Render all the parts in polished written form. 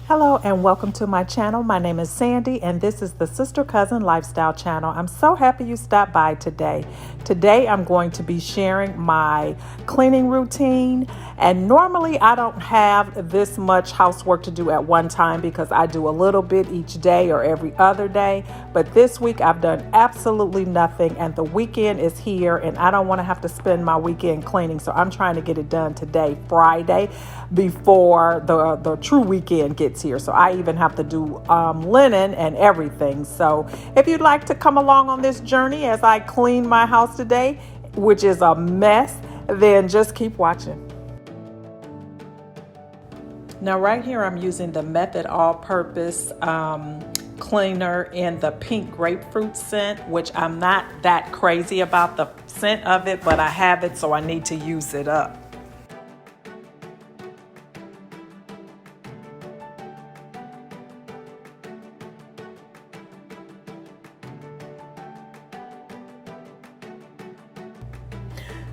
Hello and welcome to my channel. My name is Sandy and this is the Sister Cousin Lifestyle channel. I'm so happy you stopped by today. Today I'm going to be sharing my cleaning routine, and normally I don't have this much housework to do at one time because I do a little bit each day or every other day, but this week I've done absolutely nothing and the weekend is here and I don't want to have to spend my weekend cleaning, so I'm trying to get it done today, Friday, before the true weekend gets here. So I even have to do linen and everything. So if you'd like to come along on this journey as I clean my house today, which is a mess, then just keep watching. Now right here I'm using the Method all-purpose cleaner in the pink grapefruit scent, which I'm not that crazy about the scent of it, but I have it, so I need to use it up.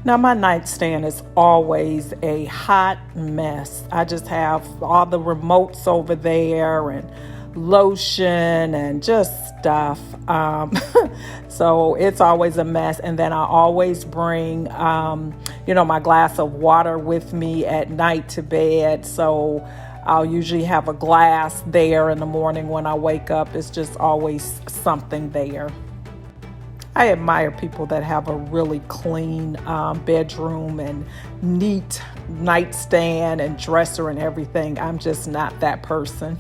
Now my nightstand is always a hot mess. I just have all the remotes over there and lotion and just stuff. So it's always a mess. And then I always bring, my glass of water with me at night to bed. So I'll usually have a glass there in the morning when I wake up. It's just always something there. I admire people that have a really clean bedroom and neat nightstand and dresser and everything. I'm just not that person.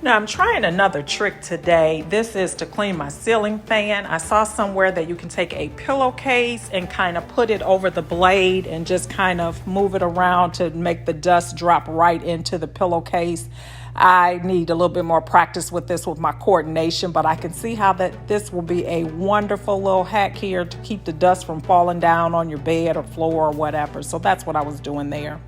Now I'm trying another trick today. This is to clean my ceiling fan. I saw somewhere that you can take a pillowcase and kind of put it over the blade and just kind of move it around to make the dust drop right into the pillowcase. I need a little bit more practice with this with my coordination, but I can see how this will be a wonderful little hack here to keep the dust from falling down on your bed or floor or whatever. So that's what I was doing there.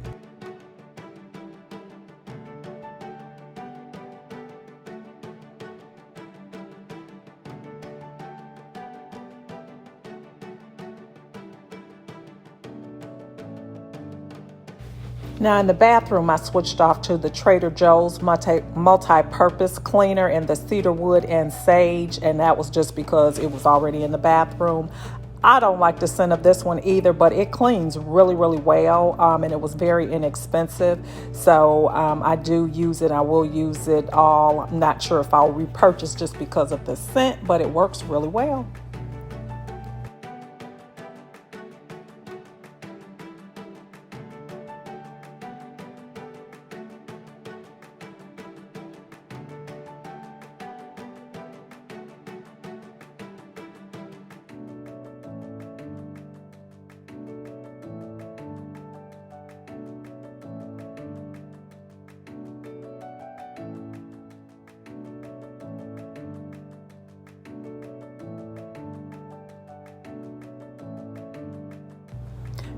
Now in the bathroom, I switched off to the Trader Joe's multi-purpose cleaner in the cedar wood and sage, and that was just because it was already in the bathroom. I don't like the scent of this one either, but it cleans really, really well, and it was very inexpensive. So I do use it. I will use it all. I'm not sure if I'll repurchase just because of the scent, but it works really well.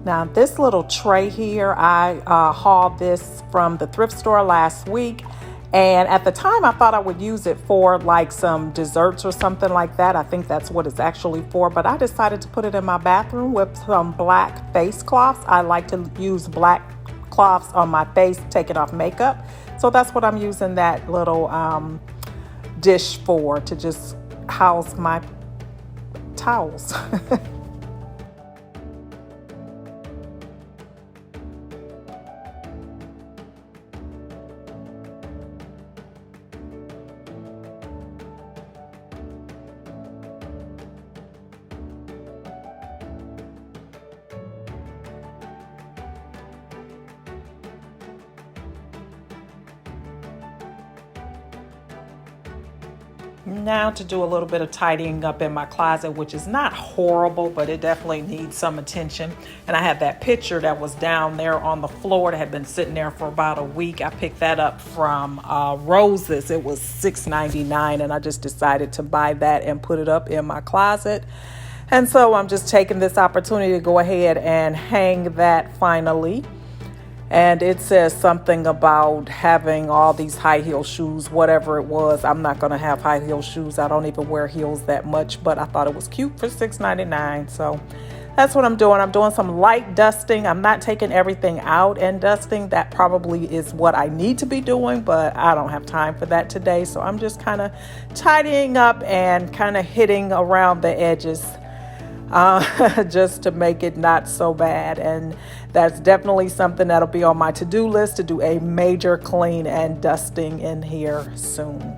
Now this little tray here, I hauled this from the thrift store last week, and at the time I thought I would use it for like some desserts or something like that. I think that's what it's actually for, but I decided to put it in my bathroom with some black face cloths. I like to use black cloths on my face, taking off makeup. So that's what I'm using that little dish for, to just house my towels. Now to do a little bit of tidying up in my closet, which is not horrible, but it definitely needs some attention. And I had that picture that was down there on the floor that had been sitting there for about a week. I picked that up from Rose's. It was $6.99, and I just decided to buy that and put it up in my closet. And so I'm just taking this opportunity to go ahead and hang that finally. And it says something about having all these high heel shoes, whatever it was. I'm not going to have high heel shoes. I don't even wear heels that much, but I thought it was cute for $6.99. So that's what I'm doing. I'm doing some light dusting. I'm not taking everything out and dusting. That probably is what I need to be doing, but I don't have time for that today. So I'm just kind of tidying up and kind of hitting around the edges. Just to make it not so bad. And that's definitely something that'll be on my to-do list, to do a major clean and dusting in here soon.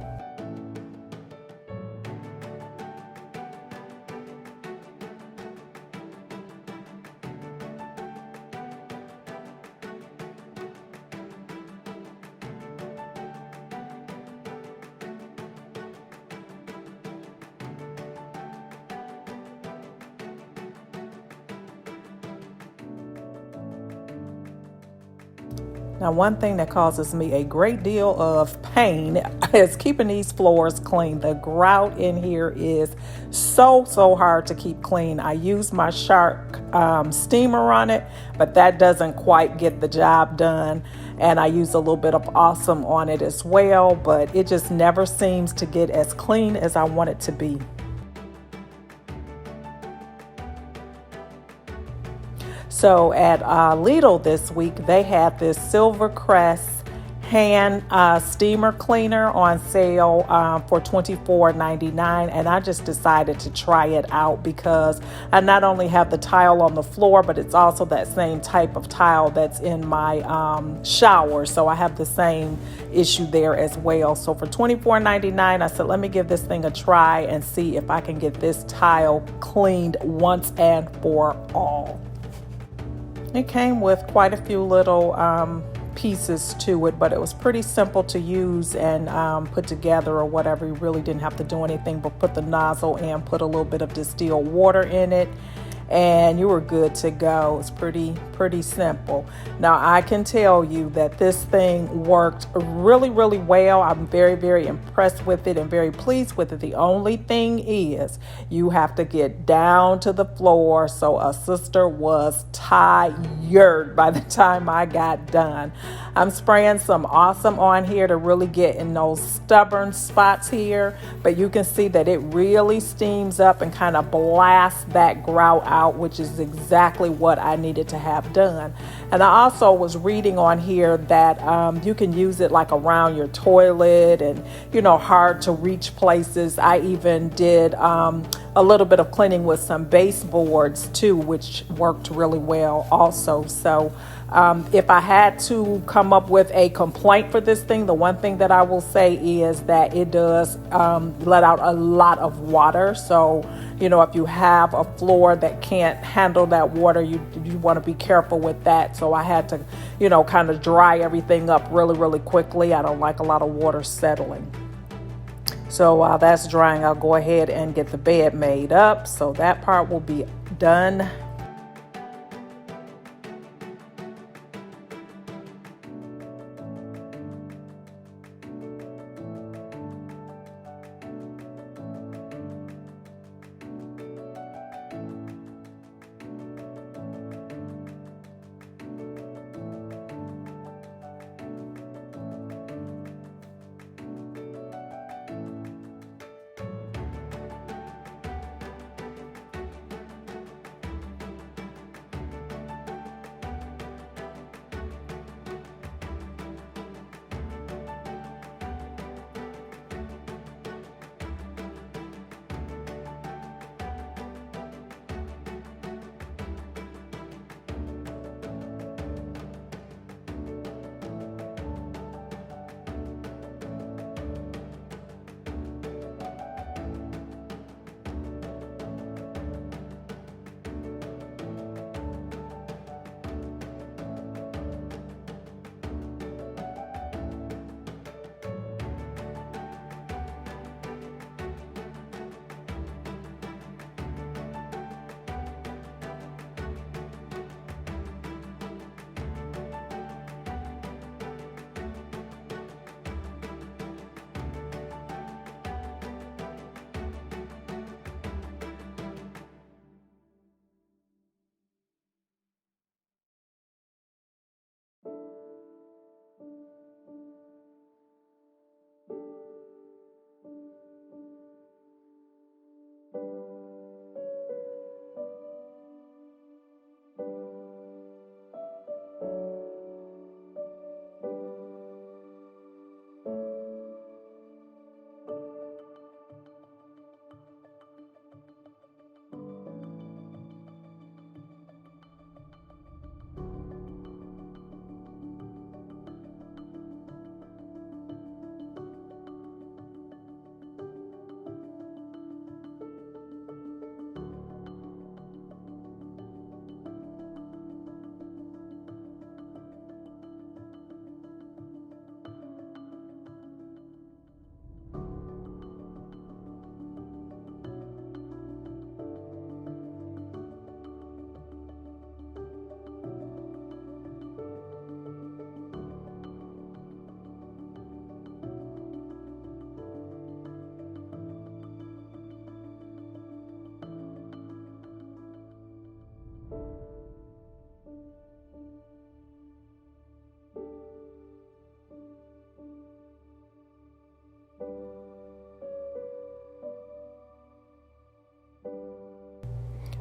Now, one thing that causes me a great deal of pain is keeping these floors clean. The grout in here is so hard to keep clean. I use my Shark steamer on it, but that doesn't quite get the job done. And I use a little bit of Awesome on it as well, but it just never seems to get as clean as I want it to be. So at Lidl this week, they had this silver Crest hand steamer cleaner on sale for $24.99, and I just decided to try it out because I not only have the tile on the floor, but it's also that same type of tile that's in my shower. So I have the same issue there as well. So for $24.99, I said, let me give this thing a try and see if I can get this tile cleaned once and for all. It came with quite a few little pieces to it, but it was pretty simple to use and put together or whatever. You really didn't have to do anything but put the nozzle in, put a little bit of distilled water in it, and you were good to go. It's pretty simple. Now, I can tell you that this thing worked really well. I'm very impressed with it and very pleased with it. The only thing is you have to get down to the floor. So a sister was tired by the time I got done. I'm spraying some Awesome on here to really get in those stubborn spots here, but you can see that it really steams up and kind of blasts that grout out, which is exactly what I needed to have done. And I also was reading on here that you can use it like around your toilet and, hard to reach places. I even did a little bit of cleaning with some baseboards too, which worked really well also. So if I had to come up with a complaint for this thing, the one thing that I will say is that it does let out a lot of water. So, if you have a floor that can't handle that water, you want to be careful with that. So I had to, kind of dry everything up really quickly. I don't like a lot of water settling. So while that's drying, I'll go ahead and get the bed made up. So that part will be done.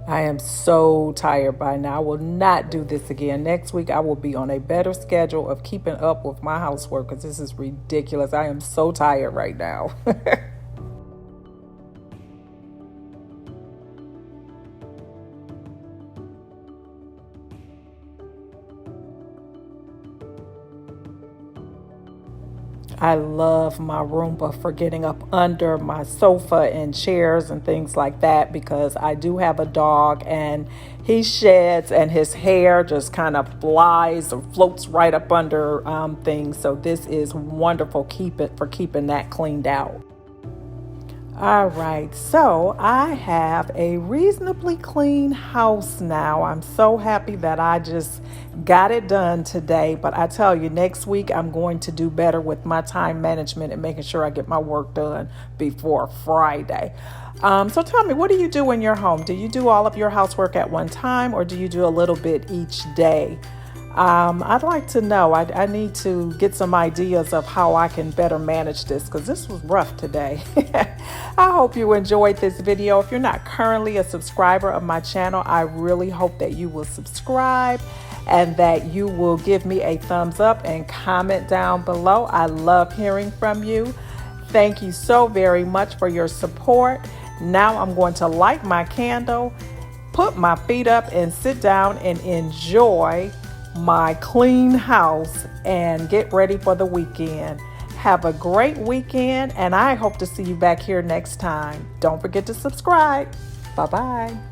I am so tired by now. I will not do this again. Next week, I will be on a better schedule of keeping up with my housework because this is ridiculous. I am so tired right now. I love my Roomba for getting up under my sofa and chairs and things like that because I do have a dog and he sheds and his hair just kind of flies or floats right up under things. So this is wonderful for keeping that cleaned out. All right, so I have a reasonably clean house now. I'm so happy that I just got it done today. But I tell you, next week I'm going to do better with my time management and making sure I get my work done before Friday. So tell me, what do you do in your home? Do you do all of your housework at one time or do you do a little bit each day? I'd like to know. I need to get some ideas of how I can better manage this because this was rough today. I hope you enjoyed this video. If you're not currently a subscriber of my channel, I really hope that you will subscribe and that you will give me a thumbs up and comment down below. I love hearing from you. Thank you so very much for your support. Now I'm going to light my candle, put my feet up and sit down and enjoy my clean house and get ready for the weekend. Have a great weekend and I hope to see you back here next time. Don't forget to subscribe. Bye-bye.